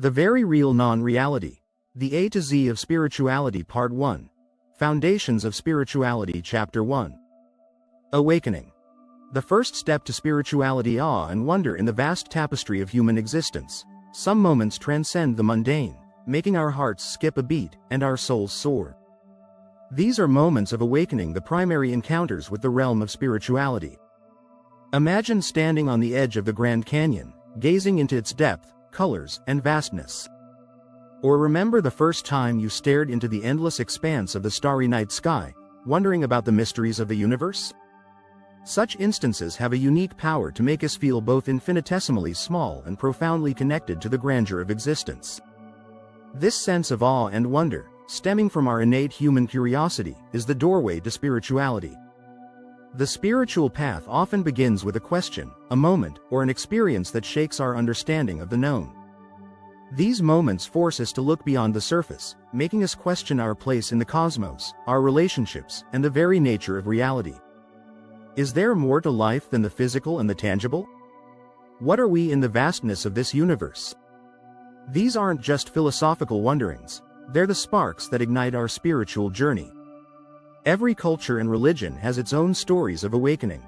The Very Real Non-Reality. The A to Z of Spirituality Part 1. Foundations of Spirituality Chapter 1. Awakening. The first step to spirituality: awe and wonder in the vast tapestry of human existence. Some moments transcend the mundane, making our hearts skip a beat and our souls soar. These are moments of awakening, the primary encounters with the realm of spirituality. Imagine standing on the edge of the Grand Canyon, gazing into its depth, colors, and vastness. Or remember the first time you stared into the endless expanse of the starry night sky, wondering about the mysteries of the universe? Such instances have a unique power to make us feel both infinitesimally small and profoundly connected to the grandeur of existence. This sense of awe and wonder, stemming from our innate human curiosity, is the doorway to spirituality. The spiritual path often begins with a question, a moment, or an experience that shakes our understanding of the known. These moments force us to look beyond the surface, making us question our place in the cosmos, our relationships, and the very nature of reality. Is there more to life than the physical and the tangible? What are we in the vastness of this universe? These aren't just philosophical wonderings, they're the sparks that ignite our spiritual journey. Every culture and religion has its own stories of awakening.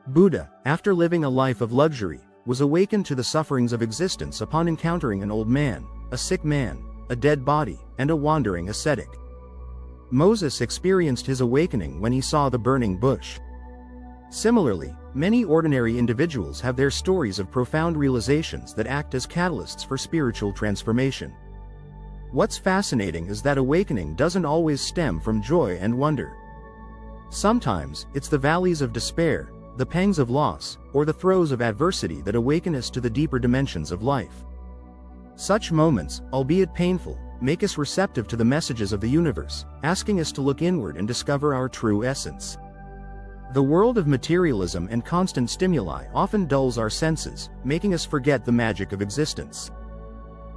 Buddha, after living a life of luxury, was awakened to the sufferings of existence upon encountering an old man, a sick man, a dead body, and a wandering ascetic. Moses experienced his awakening when he saw the burning bush. Similarly, many ordinary individuals have their stories of profound realizations that act as catalysts for spiritual transformation. What's fascinating is that awakening doesn't always stem from joy and wonder. Sometimes, it's the valleys of despair, the pangs of loss, or the throes of adversity that awaken us to the deeper dimensions of life. Such moments, albeit painful, make us receptive to the messages of the universe, asking us to look inward and discover our true essence. The world of materialism and constant stimuli often dulls our senses, making us forget the magic of existence.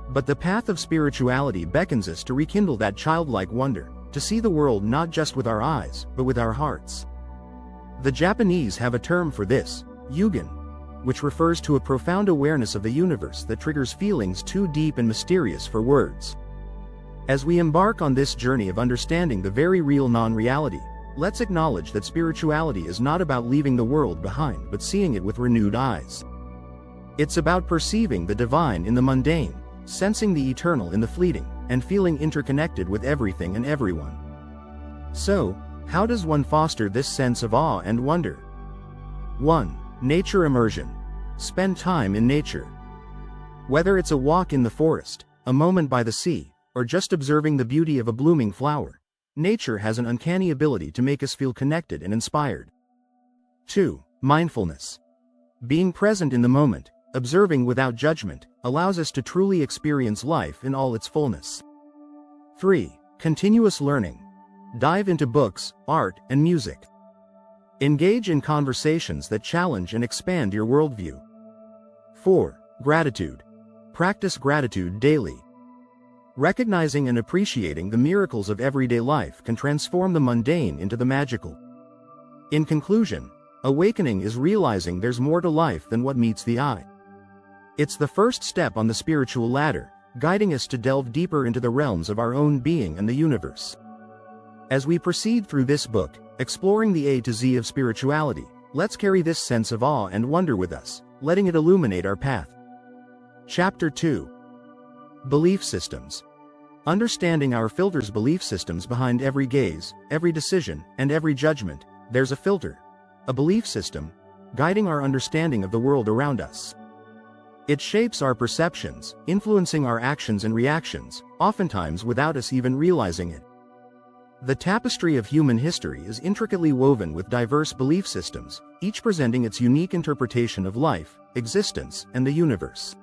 But the path of spirituality beckons us to rekindle that childlike wonder, to see the world not just with our eyes, but with our hearts. The Japanese have a term for this, yugen, which refers to a profound awareness of the universe that triggers feelings too deep and mysterious for words. As we embark on this journey of understanding the very real non-reality, let's acknowledge that spirituality is not about leaving the world behind but seeing it with renewed eyes. It's about perceiving the divine in the mundane, sensing the eternal in the fleeting, and feeling interconnected with everything and everyone. So, how does one foster this sense of awe and wonder? 1. Nature immersion. Spend time in nature. Whether it's a walk in the forest, a moment by the sea, or just observing the beauty of a blooming flower, nature has an uncanny ability to make us feel connected and inspired. 2. Mindfulness. Being present in the moment, observing without judgment, allows us to truly experience life in all its fullness. 3. Continuous learning. Dive into books, art, and music. Engage in conversations that challenge and expand your worldview. 4. Gratitude. Practice gratitude daily. Recognizing and appreciating the miracles of everyday life can transform the mundane into the magical. In conclusion, awakening is realizing there's more to life than what meets the eye. It's the first step on the spiritual ladder, guiding us to delve deeper into the realms of our own being and the universe. As we proceed through this book, exploring the A to Z of spirituality, let's carry this sense of awe and wonder with us, letting it illuminate our path. Chapter 2. Belief Systems. Understanding our filters. Belief systems. Behind every gaze, every decision, and every judgment, there's a filter, a belief system, guiding our understanding of the world around us. It shapes our perceptions, influencing our actions and reactions, oftentimes without us even realizing it. The tapestry of human history is intricately woven with diverse belief systems, each presenting its unique interpretation of life, existence, and the universe.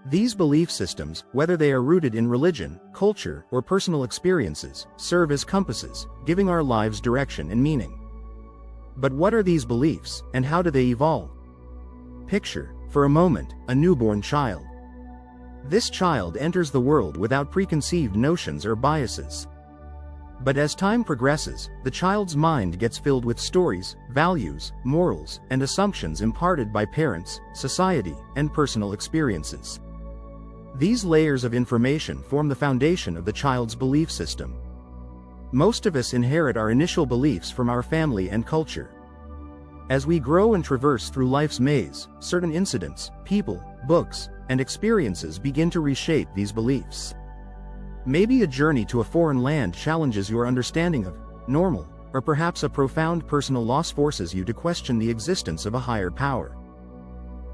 These belief systems, whether they are rooted in religion, culture, or personal experiences, serve as compasses, giving our lives direction and meaning. But what are these beliefs, and how do they evolve? Picture, for a moment, a newborn child. This child enters the world without preconceived notions or biases. But as time progresses, the child's mind gets filled with stories, values, morals, and assumptions imparted by parents, society, and personal experiences. These layers of information form the foundation of the child's belief system. Most of us inherit our initial beliefs from our family and culture. As we grow and traverse through life's maze, certain incidents, people, books, and experiences begin to reshape these beliefs. Maybe a journey to a foreign land challenges your understanding of normal, or perhaps a profound personal loss forces you to question the existence of a higher power.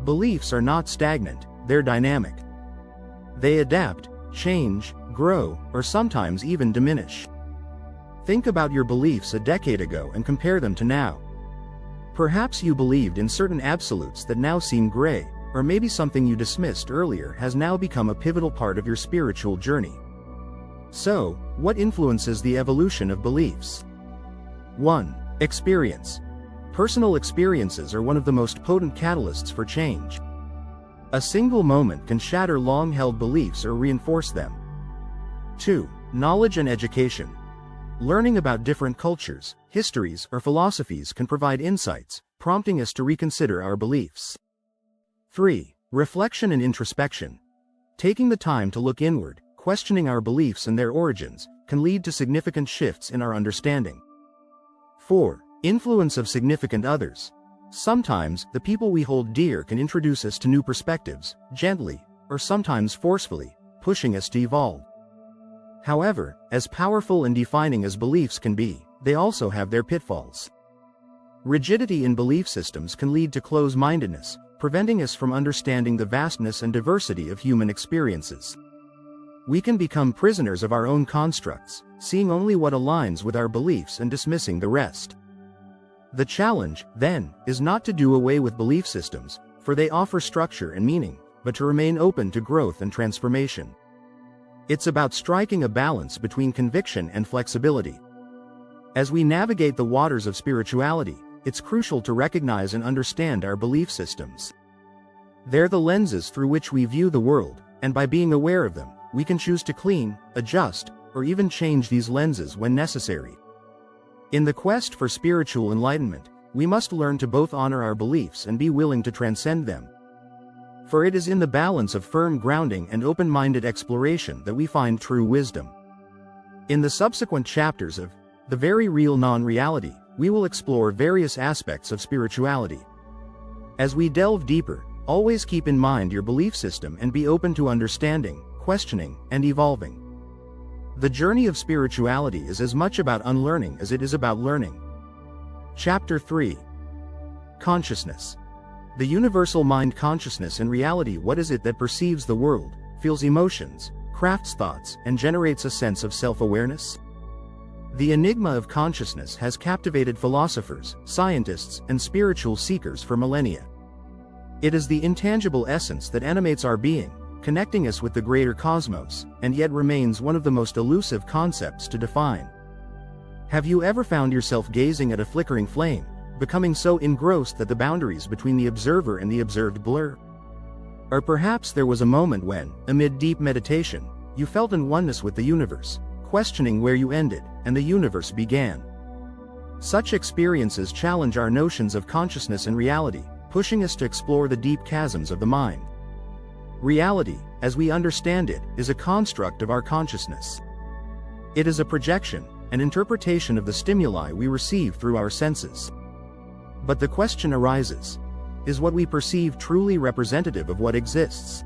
Beliefs are not stagnant, they're dynamic. They adapt, change, grow, or sometimes even diminish. Think about your beliefs a decade ago and compare them to now. Perhaps you believed in certain absolutes that now seem gray, or maybe something you dismissed earlier has now become a pivotal part of your spiritual journey. So, what influences the evolution of beliefs? 1. Experience. Personal experiences are one of the most potent catalysts for change. A single moment can shatter long-held beliefs or reinforce them. 2. Knowledge and education. Learning about different cultures, histories, or philosophies can provide insights, prompting us to reconsider our beliefs. 3. Reflection and introspection. Taking the time to look inward, questioning our beliefs and their origins, can lead to significant shifts in our understanding. 4. Influence of significant others. Sometimes, the people we hold dear can introduce us to new perspectives, gently, or sometimes forcefully, pushing us to evolve. However, as powerful and defining as beliefs can be, they also have their pitfalls. Rigidity in belief systems can lead to close-mindedness, preventing us from understanding the vastness and diversity of human experiences. We can become prisoners of our own constructs, seeing only what aligns with our beliefs and dismissing the rest. The challenge, then, is not to do away with belief systems, for they offer structure and meaning, but to remain open to growth and transformation. It's about striking a balance between conviction and flexibility. As we navigate the waters of spirituality, it's crucial to recognize and understand our belief systems. They're the lenses through which we view the world, and by being aware of them, we can choose to clean, adjust, or even change these lenses when necessary. In the quest for spiritual enlightenment, we must learn to both honor our beliefs and be willing to transcend them. For it is in the balance of firm grounding and open-minded exploration that we find true wisdom. In the subsequent chapters of The Very Real Non-Reality, we will explore various aspects of spirituality. As we delve deeper, always keep in mind your belief system and be open to understanding, questioning, and evolving. The journey of spirituality is as much about unlearning as it is about learning. Chapter 3. Consciousness. The universal mind consciousness and reality. What is it that perceives the world, feels emotions, crafts thoughts, and generates a sense of self-awareness? The enigma of consciousness has captivated philosophers, scientists, and spiritual seekers for millennia. It is the intangible essence that animates our being, connecting us with the greater cosmos, and yet remains one of the most elusive concepts to define. Have you ever found yourself gazing at a flickering flame, becoming so engrossed that the boundaries between the observer and the observed blur? Or perhaps there was a moment when, amid deep meditation, you felt in oneness with the universe, questioning where you ended, and the universe began. Such experiences challenge our notions of consciousness and reality, pushing us to explore the deep chasms of the mind. Reality, as we understand it, is a construct of our consciousness. It is a projection, an interpretation of the stimuli we receive through our senses. But the question arises, is what we perceive truly representative of what exists?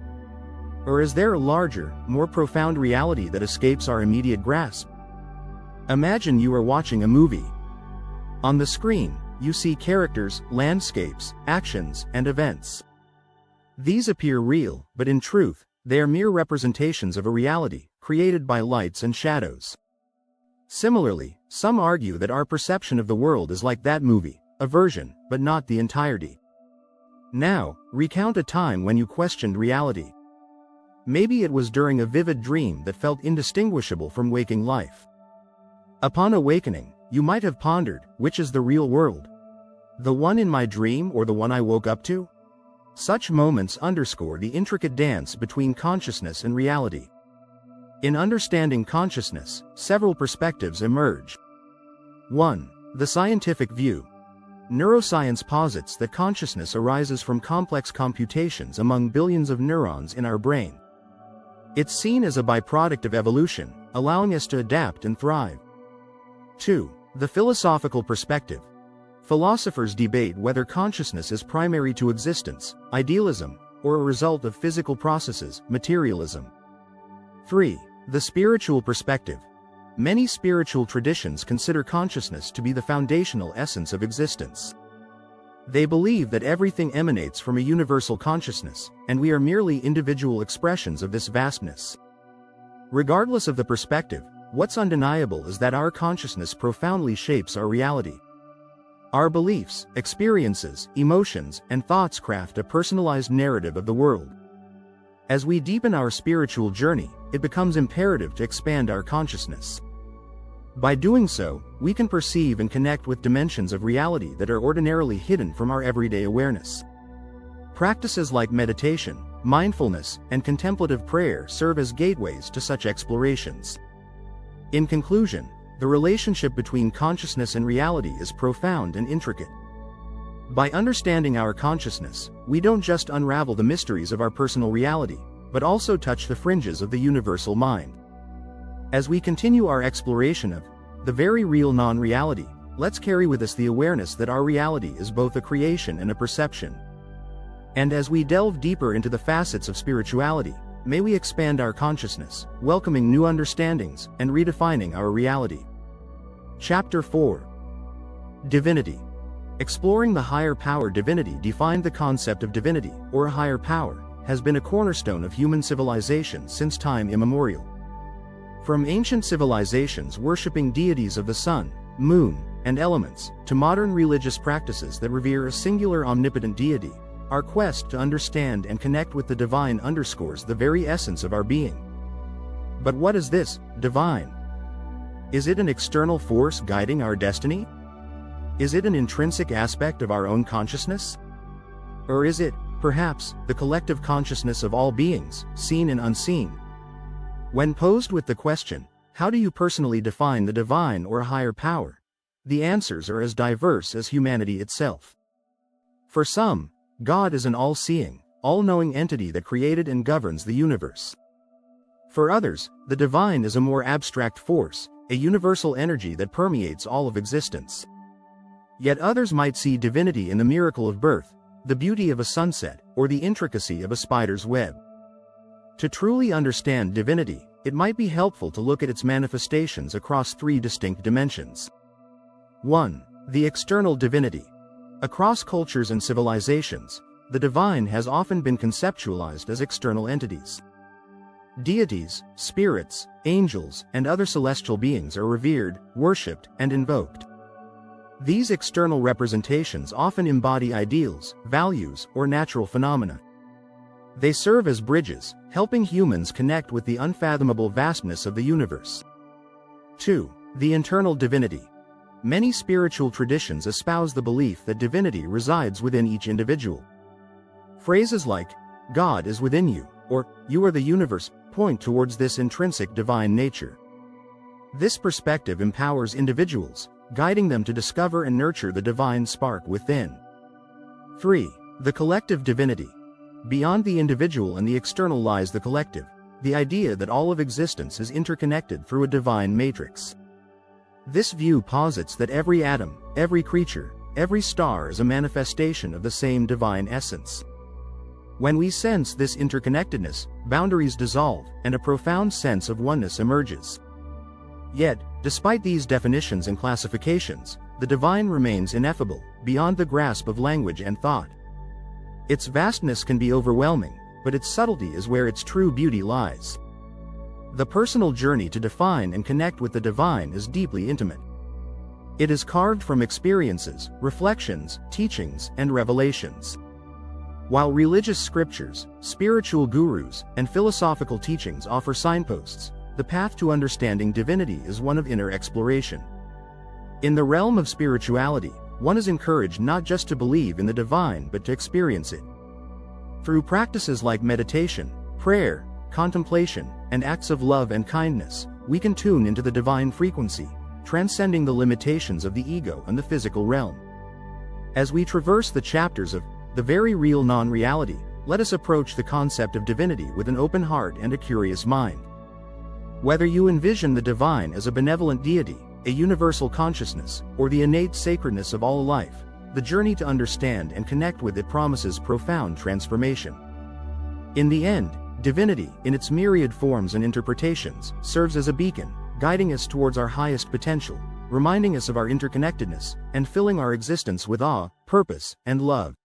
Or is there a larger, more profound reality that escapes our immediate grasp? Imagine you are watching a movie. On the screen, you see characters, landscapes, actions, and events. These appear real, but in truth, they are mere representations of a reality, created by lights and shadows. Similarly, some argue that our perception of the world is like that movie, a version, but not the entirety. Now, recount a time when you questioned reality. Maybe it was during a vivid dream that felt indistinguishable from waking life. Upon awakening, you might have pondered, which is the real world? The one in my dream or the one I woke up to? Such moments underscore the intricate dance between consciousness and reality. In understanding consciousness, several perspectives emerge. 1. The scientific view. Neuroscience posits that consciousness arises from complex computations among billions of neurons in our brain. It's seen as a byproduct of evolution, allowing us to adapt and thrive. 2. The philosophical perspective. Philosophers debate whether consciousness is primary to existence, idealism, or a result of physical processes, materialism. 3. The spiritual perspective. Many spiritual traditions consider consciousness to be the foundational essence of existence. They believe that everything emanates from a universal consciousness, and we are merely individual expressions of this vastness. Regardless of the perspective, what's undeniable is that our consciousness profoundly shapes our reality. Our beliefs, experiences, emotions, and thoughts craft a personalized narrative of the world. As we deepen our spiritual journey, it becomes imperative to expand our consciousness. By doing so, we can perceive and connect with dimensions of reality that are ordinarily hidden from our everyday awareness. Practices like meditation, mindfulness, and contemplative prayer serve as gateways to such explorations. In conclusion, the relationship between consciousness and reality is profound and intricate. By understanding our consciousness, we don't just unravel the mysteries of our personal reality, but also touch the fringes of the universal mind. As we continue our exploration of the very real non-reality, let's carry with us the awareness that our reality is both a creation and a perception. And as we delve deeper into the facets of spirituality, may we expand our consciousness, welcoming new understandings and redefining our reality. Chapter 4. Divinity. Exploring the higher power. Divinity, defined the concept of divinity, or a higher power, has been a cornerstone of human civilization since time immemorial. From ancient civilizations worshipping deities of the sun, moon, and elements, to modern religious practices that revere a singular omnipotent deity, our quest to understand and connect with the divine underscores the very essence of our being. But what is this divine? Is it an external force guiding our destiny? Is it an intrinsic aspect of our own consciousness? Or is it, perhaps, the collective consciousness of all beings, seen and unseen? When posed with the question, how do you personally define the divine or higher power? The answers are as diverse as humanity itself. For some, God is an all-seeing, all-knowing entity that created and governs the universe. For others, the divine is a more abstract force, a universal energy that permeates all of existence. Yet others might see divinity in the miracle of birth, the beauty of a sunset, or the intricacy of a spider's web. To truly understand divinity, it might be helpful to look at its manifestations across three distinct dimensions. 1. The external divinity. Across cultures and civilizations, the divine has often been conceptualized as external entities. Deities, spirits, angels, and other celestial beings are revered, worshipped, and invoked. These external representations often embody ideals, values, or natural phenomena. They serve as bridges, helping humans connect with the unfathomable vastness of the universe. 2. The internal divinity. Many spiritual traditions espouse the belief that divinity resides within each individual. Phrases like, God is within you, or, you are the universe, point towards this intrinsic divine nature. This perspective empowers individuals, guiding them to discover and nurture the divine spark within. 3. The collective divinity. Beyond the individual and the external lies the collective, the idea that all of existence is interconnected through a divine matrix. This view posits that every atom, every creature, every star is a manifestation of the same divine essence. When we sense this interconnectedness, boundaries dissolve, and a profound sense of oneness emerges. Yet, despite these definitions and classifications, the divine remains ineffable, beyond the grasp of language and thought. Its vastness can be overwhelming, but its subtlety is where its true beauty lies. The personal journey to define and connect with the divine is deeply intimate. It is carved from experiences, reflections, teachings, and revelations. While religious scriptures, spiritual gurus, and philosophical teachings offer signposts, the path to understanding divinity is one of inner exploration. In the realm of spirituality, one is encouraged not just to believe in the divine but to experience it. Through practices like meditation, prayer, contemplation, and acts of love and kindness, we can tune into the divine frequency, transcending the limitations of the ego and the physical realm. As we traverse the chapters of the very real non-reality, let us approach the concept of divinity with an open heart and a curious mind. Whether you envision the divine as a benevolent deity, a universal consciousness, or the innate sacredness of all life, the journey to understand and connect with it promises profound transformation. In the end, divinity, in its myriad forms and interpretations, serves as a beacon, guiding us towards our highest potential, reminding us of our interconnectedness, and filling our existence with awe, purpose, and love.